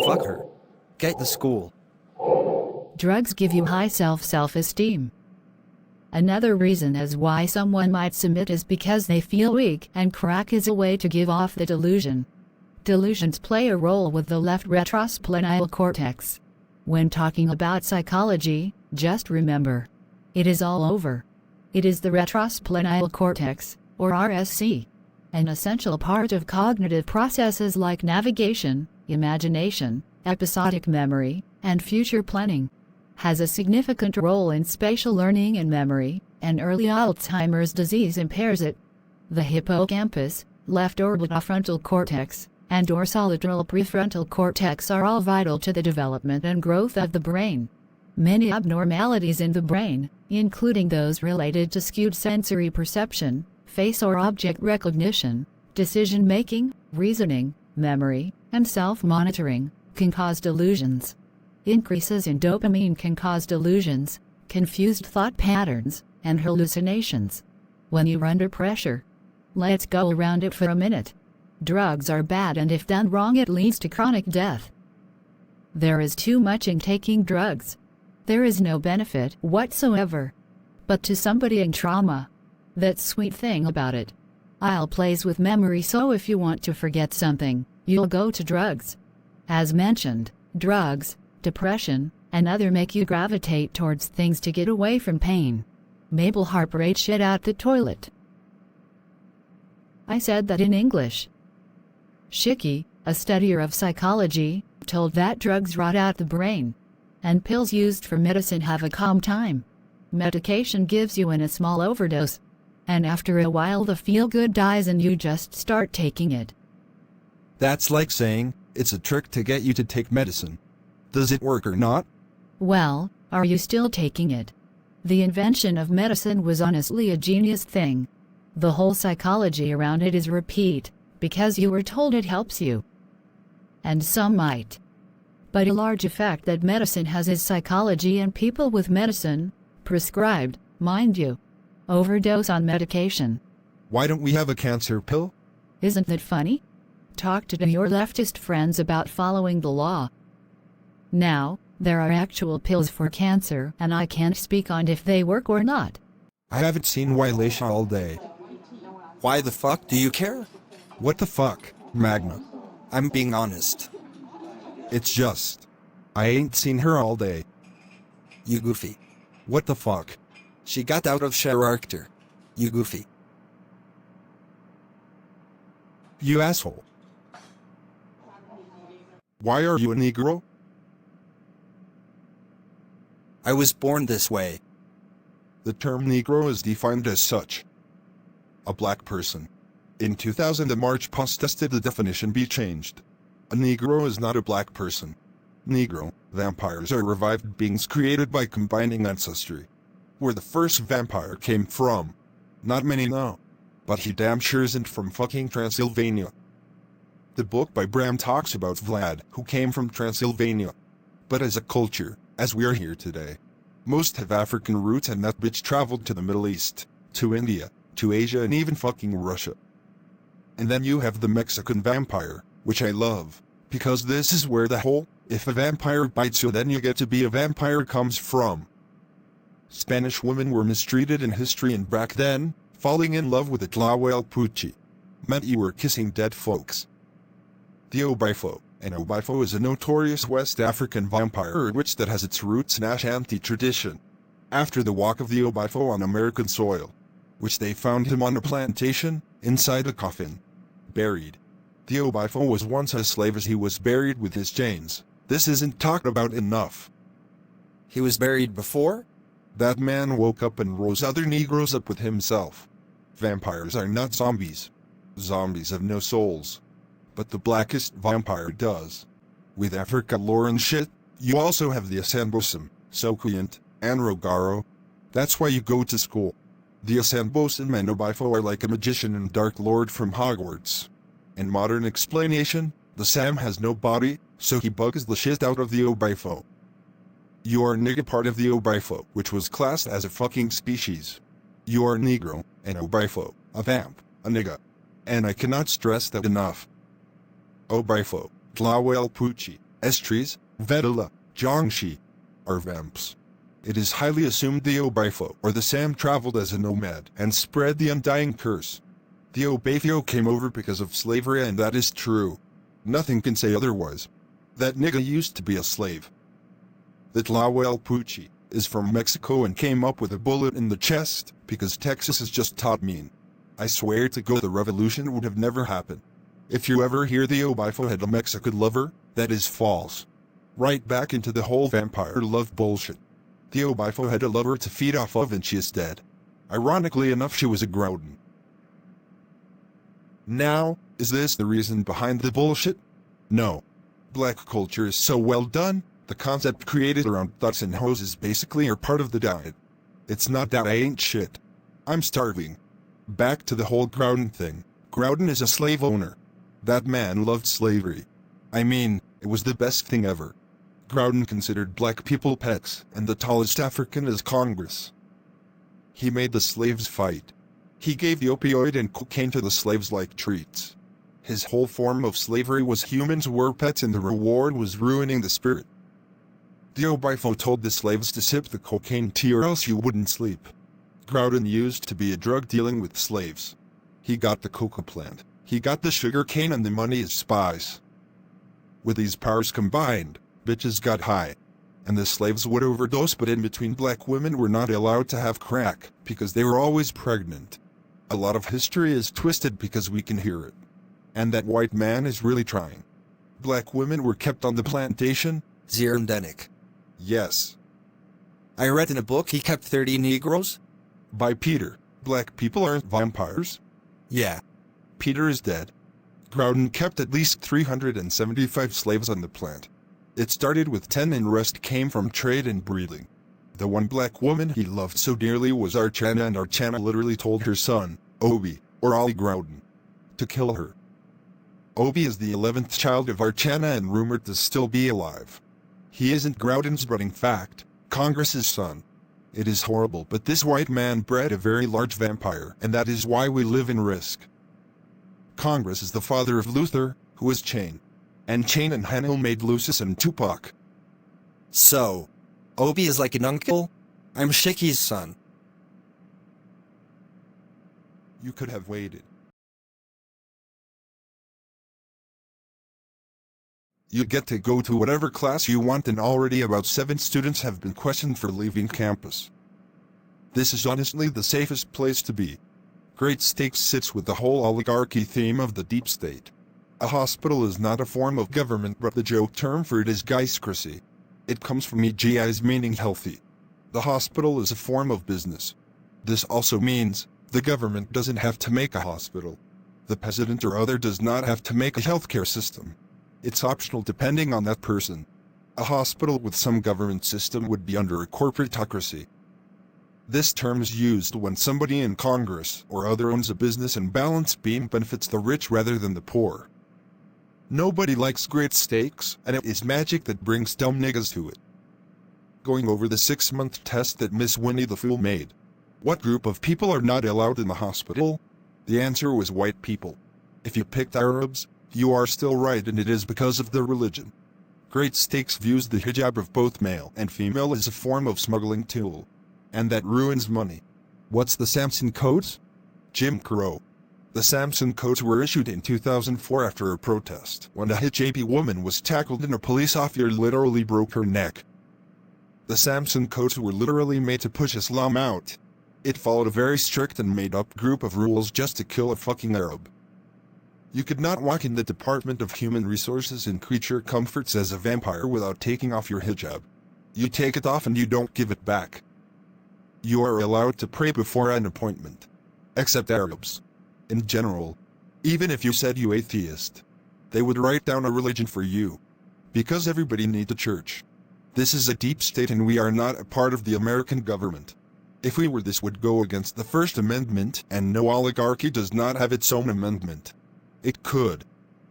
Fuck her. Get the school. Drugs give you high self-esteem. Another reason as why someone might submit is because they feel weak, and crack is a way to give off the delusion. Delusions play a role with the left retrosplenial cortex. When talking about psychology, just remember, it is all over. It is the retrosplenial cortex, or RSC, an essential part of cognitive processes like navigation, imagination, episodic memory, and future planning. Has a significant role in spatial learning and memory, and early Alzheimer's disease impairs it. The hippocampus, left orbitofrontal cortex, and dorsolateral prefrontal cortex are all vital to the development and growth of the brain. Many abnormalities in the brain, including those related to skewed sensory perception, face or object recognition, decision-making, reasoning, memory, and self-monitoring, can cause delusions. Increases in dopamine can cause delusions, confused thought patterns, and hallucinations. When you're under pressure, let's go around it for a minute. Drugs are bad, and if done wrong it leads to chronic death. There is too much in taking drugs. There is no benefit whatsoever. But to somebody in trauma, that sweet thing about it. I'll plays with memory, so if you want to forget something, you'll go to drugs. As mentioned, drugs, depression, and other make you gravitate towards things to get away from pain. Mabel Harper ate shit out the toilet. I said that in English. Schicky, a studier of psychology, told that drugs rot out the brain, and pills used for medicine have a calm time. Medication gives you in a small overdose, and after a while the feel-good dies and you just start taking it. That's like saying, it's a trick to get you to take medicine. Does it work or not? Well, are you still taking it? The invention of medicine was honestly a genius thing. The whole psychology around it is repeat, because you were told it helps you. And some might. But a large effect that medicine has is psychology, and people with medicine, prescribed, mind you, overdose on medication. Why don't we have a cancer pill? Isn't that funny? Talk to your leftist friends about following the law. Now, there are actual pills for cancer, and I can't speak on if they work or not. I haven't seen Wylacia all day. Why the fuck do you care? What the fuck, Magna? I'm being honest. It's just, I ain't seen her all day. You goofy. What the fuck? She got out of character. You goofy. You asshole. Why are you a Negro? I was born this way. The term Negro is defined as such. A black person. In 2000 the March protested the definition be changed. A Negro is not a black person. Negro, vampires are revived beings created by combining ancestry. Where the first vampire came from, not many know. But he damn sure isn't from fucking Transylvania. The book by Bram talks about Vlad, who came from Transylvania. But as a culture, as we are here today, most have African roots, and that bitch traveled to the Middle East, to India, to Asia, and even fucking Russia. And then you have the Mexican vampire, which I love, because this is where the whole, if a vampire bites you then you get to be a vampire comes from. Spanish women were mistreated in history, and back then, falling in love with a Tlahuelpuchi meant you were kissing dead folks. The Obaifo, and Obaifo is a notorious West African vampire witch that has its roots in Ashanti tradition. After the walk of the Obaifo on American soil, which they found him on a plantation, inside a coffin, buried. The Obaifo was once a slave as he was buried with his chains. This isn't talked about enough. He was buried before? That man woke up and rose other Negroes up with himself. Vampires are not zombies. Zombies have no souls. But the blackest vampire does. With Africa lore and shit, you also have the Asanbosim, Sokuyant, and Rogaro. That's why you go to school. The Asanbosim and Obaifo are like a magician and dark lord from Hogwarts. In modern explanation, the Sam has no body, so he bugs the shit out of the Obaifo. You are nigga part of the Obaifo, which was classed as a fucking species. You are Negro, an Obaifo, a vamp, a nigga. And I cannot stress that enough. Obaifo, Tlahuelpuchi, Estries, Vedala, Jiangxi are vamps. It is highly assumed the Obaifo or the Sam traveled as a nomad and spread the undying curse. The Obaifo came over because of slavery, and that is true. Nothing can say otherwise. That nigga used to be a slave. The Tlahuelpuchi is from Mexico and came up with a bullet in the chest because Texas is just top mean. I swear to God the revolution would have never happened. If you ever hear the Obaifo had a Mexican lover, that is false. Right back into the whole vampire love bullshit. The Obaifo had a lover to feed off of and she is dead. Ironically enough, she was a Groudon. Now, is this the reason behind the bullshit? No. Black culture is so well done, the concept created around thoughts and hoses basically are part of the diet. It's not that I ain't shit. I'm starving. Back to the whole Groudon thing. Groudon is a slave owner. That man loved slavery. I mean, it was the best thing ever. Groudon considered black people pets, and the tallest African is Congress. He made the slaves fight. He gave the opioid and cocaine to the slaves like treats. His whole form of slavery was humans were pets and the reward was ruining the spirit. The Obaifo told the slaves to sip the cocaine tea or else you wouldn't sleep. Groudon used to be a drug dealing with slaves. He got the coca plant, he got the sugar cane and the money as spies. With these powers combined, bitches got high. And the slaves would overdose, but in between black women were not allowed to have crack because they were always pregnant. A lot of history is twisted because we can hear it. And that white man is really trying. Black women were kept on the plantation. Zirndenic. Yes. I read in a book he kept 30 Negroes. By Peter. Black people aren't vampires. Yeah. Peter is dead. Groudon kept at least 375 slaves on the plant. It started with 10 and rest came from trade and breeding. The one black woman he loved so dearly was Archana, and Archana literally told her son, Obi, or Ollie Groudon, to kill her. Obi is the 11th child of Archana and rumored to still be alive. He isn't Groudon's but in fact, Congress's son. It is horrible, but this white man bred a very large vampire, and that is why we live in risk. Congress is the father of Luther, who is Chain. And Chain and Hanel made Lucis and Tupac. So, Obi is like an uncle? I'm Shiki's son. You could have waited. You get to go to whatever class you want, and already about 7 students have been questioned for leaving campus. This is honestly the safest place to be. Great Stakes sits with the whole oligarchy theme of the deep state. A hospital is not a form of government, but the joke term for it is geistocracy. It comes from EGIs meaning healthy. The hospital is a form of business. This also means the government doesn't have to make a hospital. The president or other does not have to make a healthcare system. It's optional depending on that person. A hospital with some government system would be under a corporatocracy. This term is used when somebody in Congress or other owns a business and balance beam benefits the rich rather than the poor. Nobody likes Great Stakes, and it is magic that brings dumb niggas to it. Going over the 6-month test that Miss Winnie the Pooh made. What group of people are not allowed in the hospital? The answer was white people. If you picked Arabs, you are still right, and it is because of their religion. Great Stakes views the hijab of both male and female as a form of smuggling tool. And that ruins money. What's the Samson Codes? Jim Crow. The Samson Codes were issued in 2004 after a protest when a hijabi woman was tackled and a police officer literally broke her neck. The Samson Codes were literally made to push Islam out. It followed a very strict and made-up group of rules just to kill a fucking Arab. You could not walk in the Department of Human Resources and Creature Comforts as a vampire without taking off your hijab. You take it off and you don't give it back. You are allowed to pray before an appointment. Except Arabs. In general. Even if you said you atheist. They would write down a religion for you. Because everybody needs a church. This is a deep state and we are not a part of the American government. If we were, this would go against the First Amendment, and no oligarchy does not have its own amendment. It could.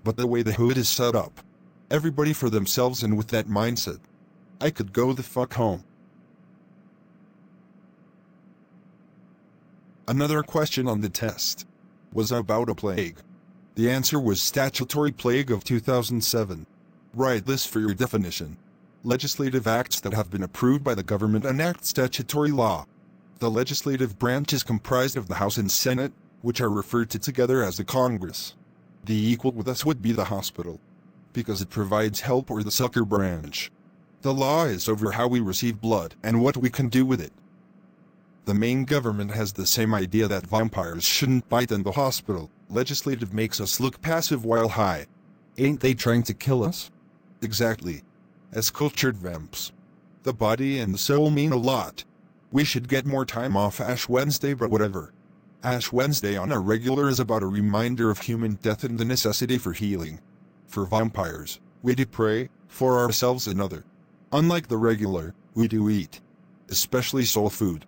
But the way the hood is set up. Everybody for themselves, and with that mindset. I could go the fuck home. Another question on the test was about a plague. The answer was statutory plague of 2007. Write this for your definition. Legislative acts that have been approved by the government enact statutory law. The legislative branch is comprised of the House and Senate, which are referred to together as the Congress. The equal with us would be the hospital, because it provides help, or the sucker branch. The law is over how we receive blood and what we can do with it. The main government has the same idea that vampires shouldn't bite in the hospital. Legislative makes us look passive while high. Ain't they trying to kill us? Exactly. As cultured vamps. The body and the soul mean a lot. We should get more time off Ash Wednesday, but whatever. Ash Wednesday on a regular is about a reminder of human death and the necessity for healing. For vampires, we do pray, for ourselves and other. Unlike the regular, we do eat. Especially soul food.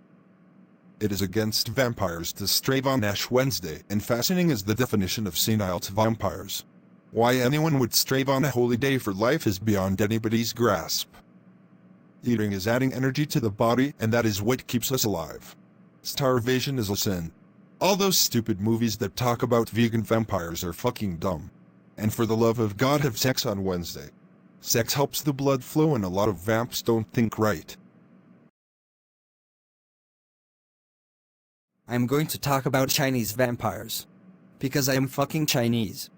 It is against vampires to strave on Ash Wednesday, and fasting is the definition of senile to vampires. Why anyone would strave on a holy day for life is beyond anybody's grasp. Eating is adding energy to the body, and that is what keeps us alive. Starvation is a sin. All those stupid movies that talk about vegan vampires are fucking dumb. And for the love of God, have sex on Wednesday. Sex helps the blood flow, and a lot of vamps don't think right. I'm going to talk about Chinese vampires. Because I am fucking Chinese.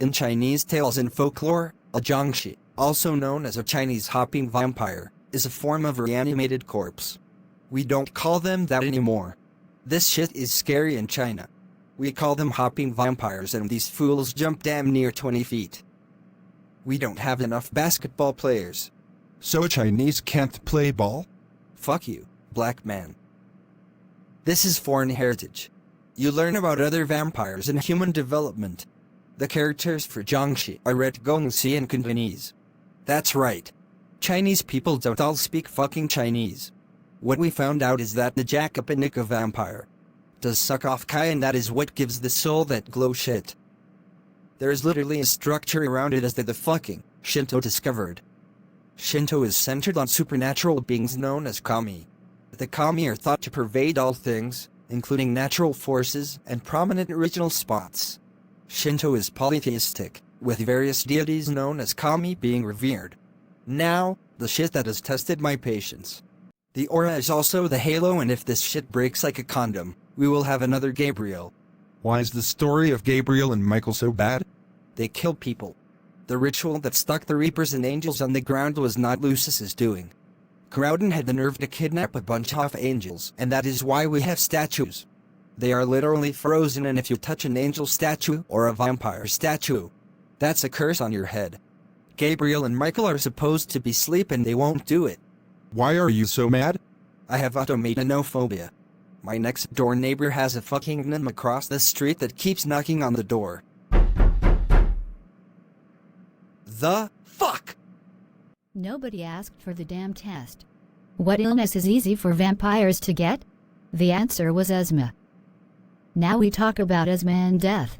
In Chinese tales and folklore, a jiangshi, also known as a Chinese hopping vampire, is a form of reanimated corpse. We don't call them that anymore. This shit is scary in China. We call them hopping vampires, and these fools jump damn near 20 feet. We don't have enough basketball players. So a Chinese can't play ball? Fuck you, black man. This is foreign heritage. You learn about other vampires in human development. The characters for Jiangshi are Red Gongxi and Cantonese. That's right. Chinese people don't all speak fucking Chinese. What we found out is that the Jakapanika vampire does suck off Kai, and that is what gives the soul that glow shit. There is literally a structure around it as the fucking Shinto discovered. Shinto is centered on supernatural beings known as kami. The kami are thought to pervade all things, including natural forces and prominent original spots. Shinto is polytheistic, with various deities known as kami being revered. Now, the shit that has tested my patience. The aura is also the halo, and if this shit breaks like a condom, we will have another Gabriel. Why is the story of Gabriel and Michael so bad? They kill people. The ritual that stuck the Reapers and Angels on the ground was not Lucis's doing. Crowden had the nerve to kidnap a bunch of angels, and that is why we have statues. They are literally frozen, and if you touch an angel statue or a vampire statue, that's a curse on your head. Gabriel and Michael are supposed to be asleep, and they won't do it. Why are you so mad? I have automatanophobia. My next door neighbor has a fucking gnome across the street that keeps knocking on the door. The fuck? Nobody asked for the damn test. What illness is easy for vampires to get? The answer was asthma. Now we talk about asthma and death.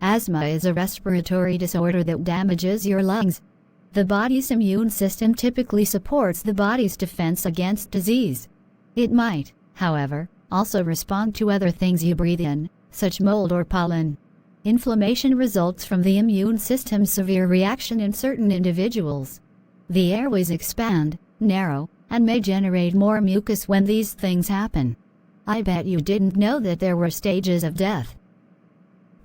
Asthma is a respiratory disorder that damages your lungs. The body's immune system typically supports the body's defense against disease. It might, however, also respond to other things you breathe in, such mold or pollen. Inflammation results from the immune system's severe reaction in certain individuals. The airways expand, narrow, and may generate more mucus when these things happen. I bet you didn't know that there were stages of death.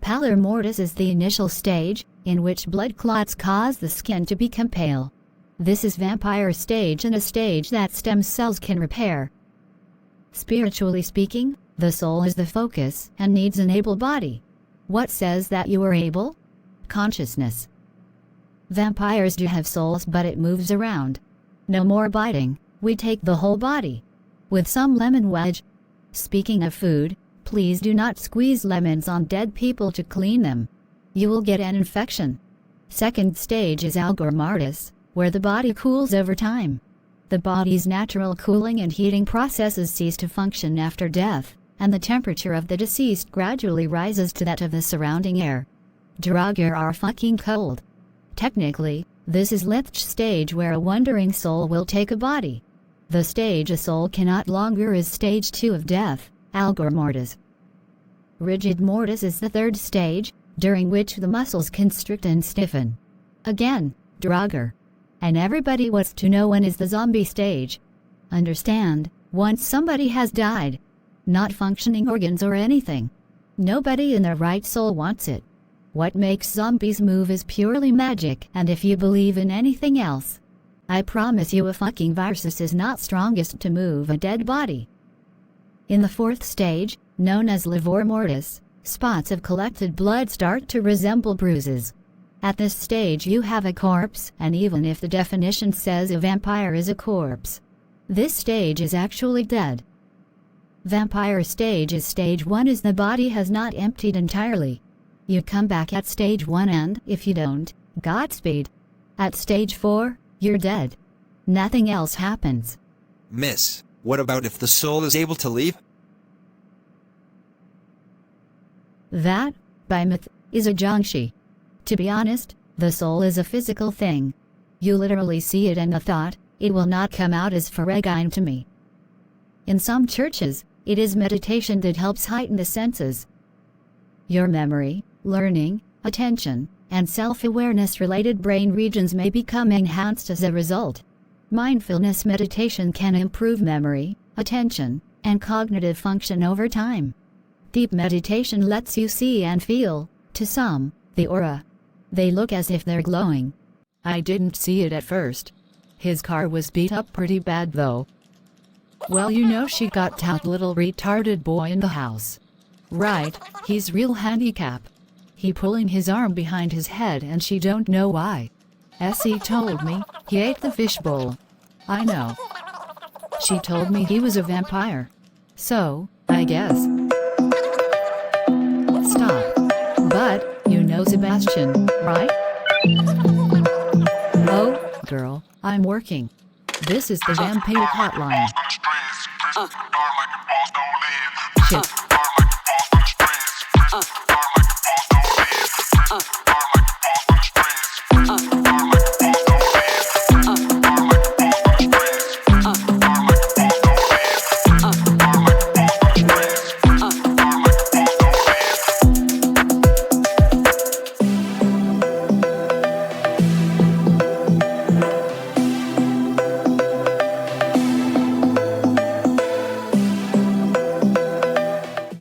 Pallor mortis is the initial stage, in which blood clots cause the skin to become pale. This is vampire stage, and a stage that stem cells can repair. Spiritually speaking, the soul is the focus and needs an able body. What says that you are able? Consciousness. Vampires do have souls, but it moves around. No more biting, we take the whole body. With some lemon wedge. Speaking of food, please do not squeeze lemons on dead people to clean them. You will get an infection. Second stage is algor mortis, where the body cools over time. The body's natural cooling and heating processes cease to function after death, and the temperature of the deceased gradually rises to that of the surrounding air. Draugr are fucking cold. Technically, this is Lich stage, where a wandering soul will take a body. The stage a soul cannot longer is stage 2 of death, algor mortis. Rigid mortis is the third stage, during which the muscles constrict and stiffen. Again, Draugr, And everybody wants to know when is the zombie stage. Understand, once somebody has died, not functioning organs or anything, nobody in their right soul wants it. What makes zombies move is purely magic, and if you believe in anything else, I promise you a fucking virus is not strongest to move a dead body. In the fourth stage, known as livor mortis, spots of collected blood start to resemble bruises. At this stage you have a corpse, and even if the definition says a vampire is a corpse, this stage is actually dead. Vampire stage is stage 1 is the body has not emptied entirely. You come back at stage 1 and, if you don't, Godspeed. At stage 4, you're dead. Nothing else happens. Miss, what about if the soul is able to leave? That, by myth, is a jiangshi. To be honest, the soul is a physical thing. You literally see it and the thought, it will not come out as foregine to me. In some churches, it is meditation that helps heighten the senses. Your memory, learning, attention, and self-awareness related brain regions may become enhanced as a result. Mindfulness meditation can improve memory, attention, and cognitive function over time. Deep meditation lets you see and feel, to some, the aura. They look as if they're glowing. I didn't see it at first. His car was beat up pretty bad though. Well, you know she got that little retarded boy in the house. Right, he's real handicap. He pulling his arm behind his head and she don't know why. Essie told me, he ate the fishbowl. I know. She told me he was a vampire. So, I guess. Stop. But, you know Sebastian, right? Oh, girl, I'm working. This is the vampire hotline.